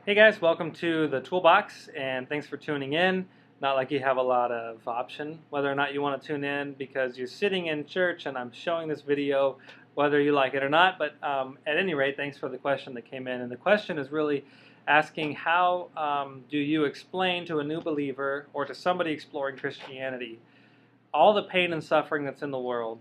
Hey guys, welcome to the Toolbox, and thanks for tuning in. Not like you have a lot of option whether or not you want to tune in because you're sitting in church and I'm showing this video whether you like it or not, but at any rate, thanks for the question that came in. And the question is really asking how do you explain to a new believer or to somebody exploring Christianity all the pain and suffering that's in the world?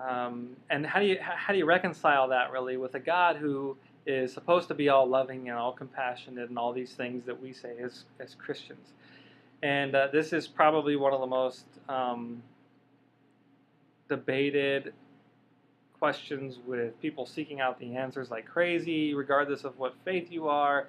And how do you reconcile that really with a God who is supposed to be all loving and all compassionate and all these things that we say as Christians? And this is probably one of the most debated questions, with people seeking out the answers like crazy, regardless of what faith you are.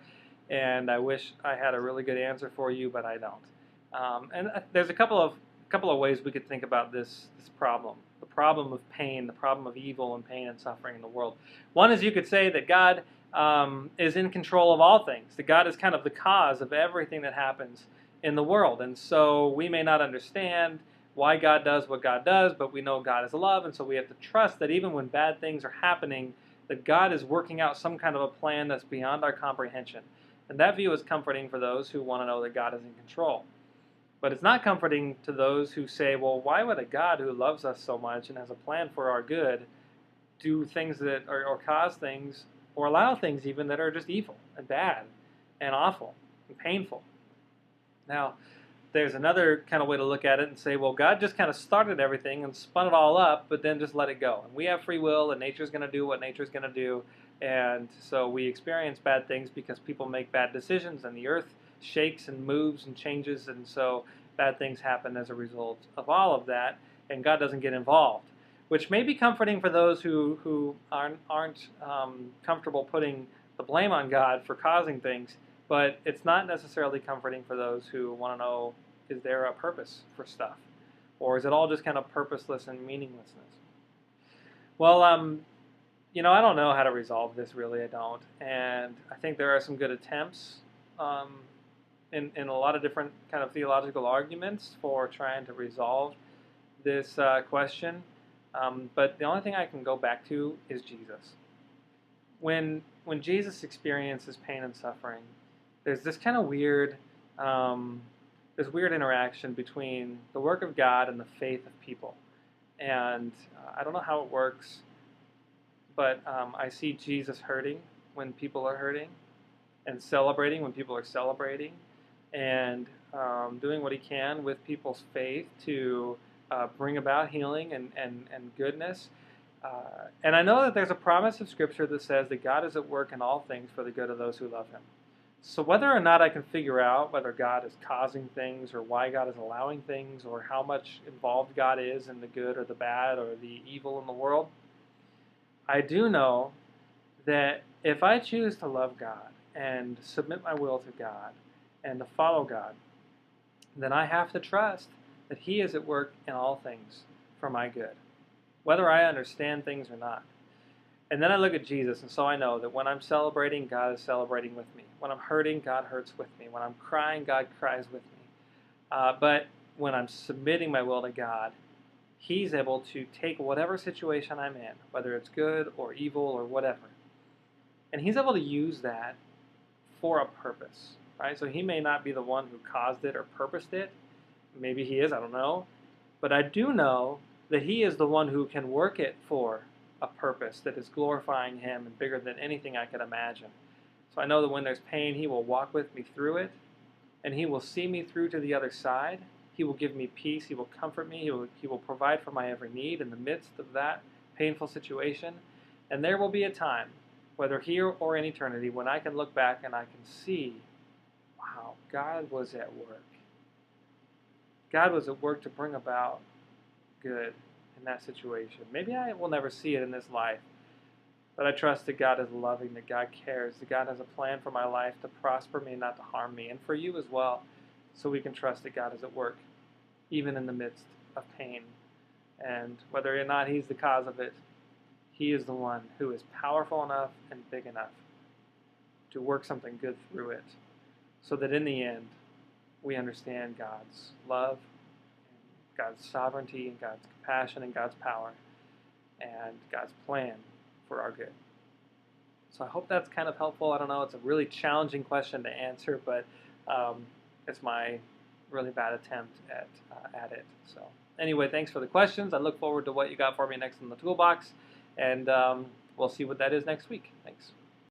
And I wish I had a really good answer for you, but I don't. And there's a couple of ways we could think about this problem. The problem of pain, the problem of evil and pain and suffering in the world. One is you could say that God is in control of all things. That God is kind of the cause of everything that happens in the world. And so we may not understand why God does what God does, but we know God is love, and so we have to trust that even when bad things are happening, that God is working out some kind of a plan that's beyond our comprehension. And that view is comforting for those who want to know that God is in control. But it's not comforting to those who say, well, why would a God who loves us so much and has a plan for our good do things that or cause things or allow things even that are just evil and bad and awful and painful? Now, there's another kind of way to look at it and say, well, God just kind of started everything and spun it all up, but then just let it go. And we have free will, and nature's going to do what nature's going to do. And so we experience bad things because people make bad decisions, and the earth shakes and moves and changes, and so bad things happen as a result of all of that, and God doesn't get involved, which may be comforting for those who aren't comfortable putting the blame on God for causing things, but it's not necessarily comforting for those who want to know, is there a purpose for stuff? Or is it all just kind of purposeless and meaninglessness? Well, I don't know how to resolve this, really, I don't. And I think there are some good attempts in a lot of different kind of theological arguments for trying to resolve this question. But the only thing I can go back to is Jesus. When Jesus experiences pain and suffering, there's this kind of weird interaction between the work of God and the faith of people. And I don't know how it works, but I see Jesus hurting when people are hurting, and celebrating when people are celebrating, and doing what he can with people's faith to bring about healing and goodness. And I know that there's a promise of Scripture that says that God is at work in all things for the good of those who love him. So whether or not I can figure out whether God is causing things or why God is allowing things or how much involved God is in the good or the bad or the evil in the world, I do know that if I choose to love God and submit my will to God and to follow God, then I have to trust that he is at work in all things for my good, whether I understand things or not. And then I look at Jesus, and so I know that when I'm celebrating, God is celebrating with me. When I'm hurting, God hurts with me. When I'm crying, God cries with me. But when I'm submitting my will to God, he's able to take whatever situation I'm in, whether it's good or evil or whatever, and he's able to use that for a purpose, right? So he may not be the one who caused it or purposed it. Maybe he is, I don't know. But I do know that he is the one who can work it for a purpose that is glorifying him and bigger than anything I could imagine. So I know that when there's pain, he will walk with me through it, and he will see me through to the other side. He will give me peace. He will comfort me. He will provide for my every need in the midst of that painful situation. And there will be a time, whether here or in eternity, when I can look back and I can see, wow, God was at work. God was at work to bring about good in that situation. Maybe I will never see it in this life, but I trust that God is loving, that God cares, that God has a plan for my life to prosper me, not to harm me, and for you as well, so we can trust that God is at work, even in the midst of pain. And whether or not he's the cause of it, he is the one who is powerful enough and big enough to work something good through it, so that in the end, we understand God's love, God's sovereignty, and God's compassion, and God's power, and God's plan for our good. So I hope that's kind of helpful. I don't know, it's a really challenging question to answer, but it's my really bad attempt at it. So anyway, thanks for the questions. I look forward to what you got for me next in the toolbox, and we'll see what that is next week. Thanks.